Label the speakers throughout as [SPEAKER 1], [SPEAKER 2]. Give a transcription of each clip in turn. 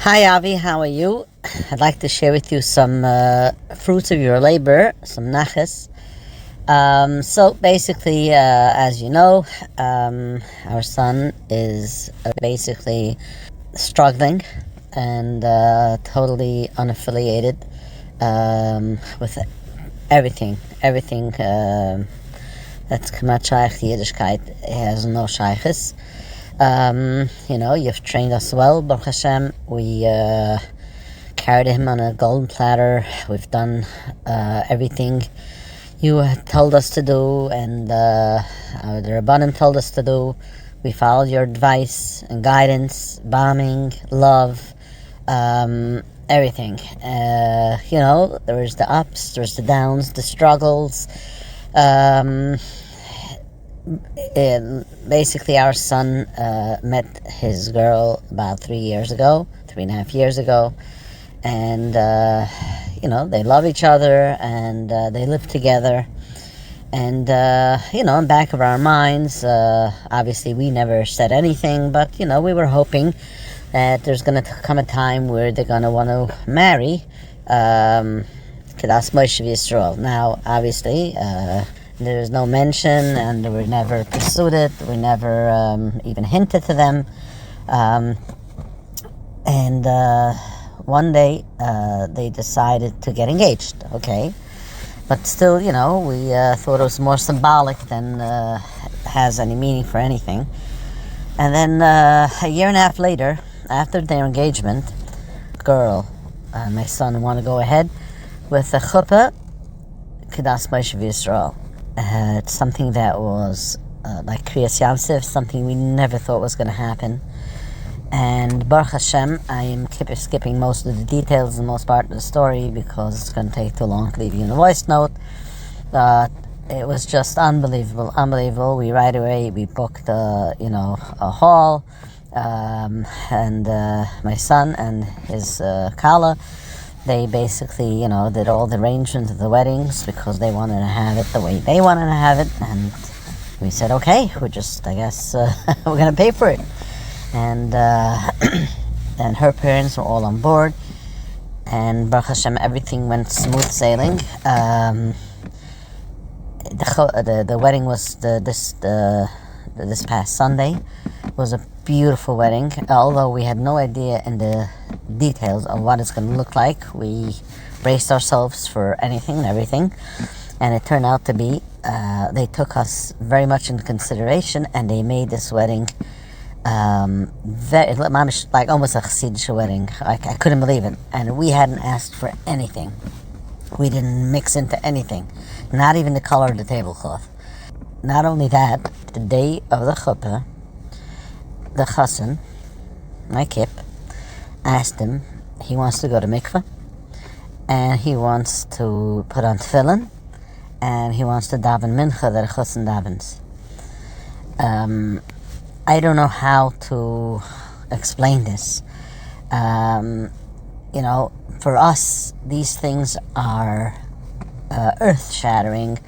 [SPEAKER 1] Hi Avi, how are you? I'd like to share with you some fruits of your labor, some naches. So basically, as you know, our son is basically struggling and totally unaffiliated with everything that's Kamat Shaykh Yiddishkeit. Has no shaykhs. You've trained us well, Baruch Hashem. We carried him on a golden platter. We've done everything you told us to do, and the Rabbanim told us to do. We followed your advice and guidance, bombing, love, everything. There's the ups, there's the downs, the struggles. Basically, our son met his girl about 3.5 years ago, and they love each other, and they live together. And in the back of our minds, obviously we never said anything, but we were hoping that there's going to come a time where they're going to want to marry Kedas Moshe Yisrael. Now, obviously, there's no mention, and we never pursued it. We never even hinted to them. And one day, they decided to get engaged. Okay. But still, we thought it was more symbolic than has any meaning for anything. And then a year and a half later, after their engagement, girl, my son, wanted to go ahead with a chuppah, Kedas Moshe Yisrael. It's something that was like Kriyas Yamsif, something we never thought was going to happen. And Baruch Hashem, I am skipping most of the details and most part of the story because it's going to take too long to leave you in a voice note. It was just unbelievable. We right away, we booked a hall, and my son and his Kala, they basically, did all the arrangements of the weddings because they wanted to have it the way they wanted to have it. And we said, okay, we're going to pay for it. And and her parents were all on board, and Baruch Hashem, everything went smooth sailing. The wedding was this past Sunday. It was a beautiful wedding, although we had no idea in the details of what it's going to look like. We braced ourselves for anything and everything, and it turned out to be they took us very much into consideration, and they made this wedding very, like almost a Chassidish wedding. I couldn't believe it. And we hadn't asked for anything. We didn't mix into anything, not even the color of the tablecloth. Not only that, the day of the chuppah, the chassan, my kip, asked him, he wants to go to mikveh, and he wants to put on tefillin, and he wants to daven mincha that a chassan davens. I don't know how to explain this. For us, these things are earth-shattering.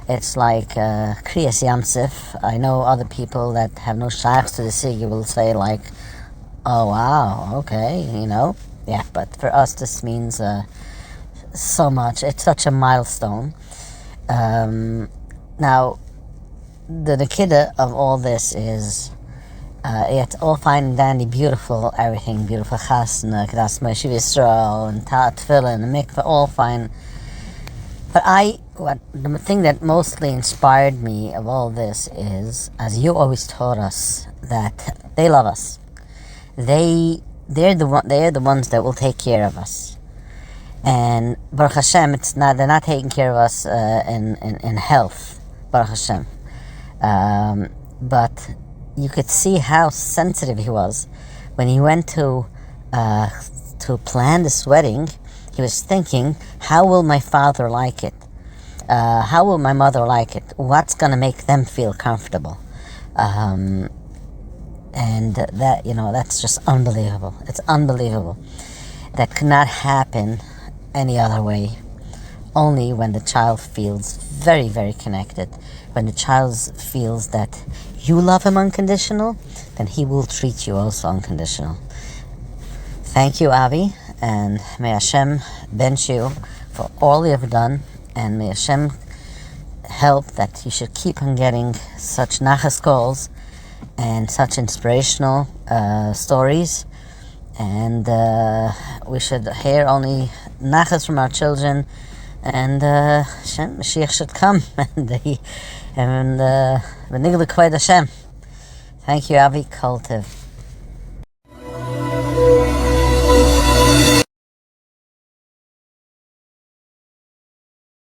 [SPEAKER 1] It's like Kriyas Yamsif. I know other people that have no shaykhs to the Sigi will say like, oh wow, okay, Yeah, but for us this means so much. It's such a milestone. Now, the Nikida of all this is it's all fine and dandy, beautiful, everything, beautiful chasna, Kedas Moshe Yisrael, and tefillin, and mikveh, all fine. But the thing that mostly inspired me of all this is, as you always taught us, that they love us. They're the ones that will take care of us. And Baruch Hashem, they're not taking care of us in health, Baruch Hashem. But you could see how sensitive he was when he went to plan this wedding. He was thinking, how will my father like it? How will my mother like it? What's going to make them feel comfortable? And that, that's just unbelievable. It's unbelievable. That could not happen any other way. Only when the child feels very, very connected. When the child feels that you love him unconditional, then he will treat you also unconditional. Thank you, Avi, and may Hashem bench you for all you have done, and may Hashem help that you should keep on getting such nachas calls and such inspirational stories, and we should hear only nachas from our children, and Hashem Mashiach should come, and Hashem. Thank you, Avi. Kol Tov.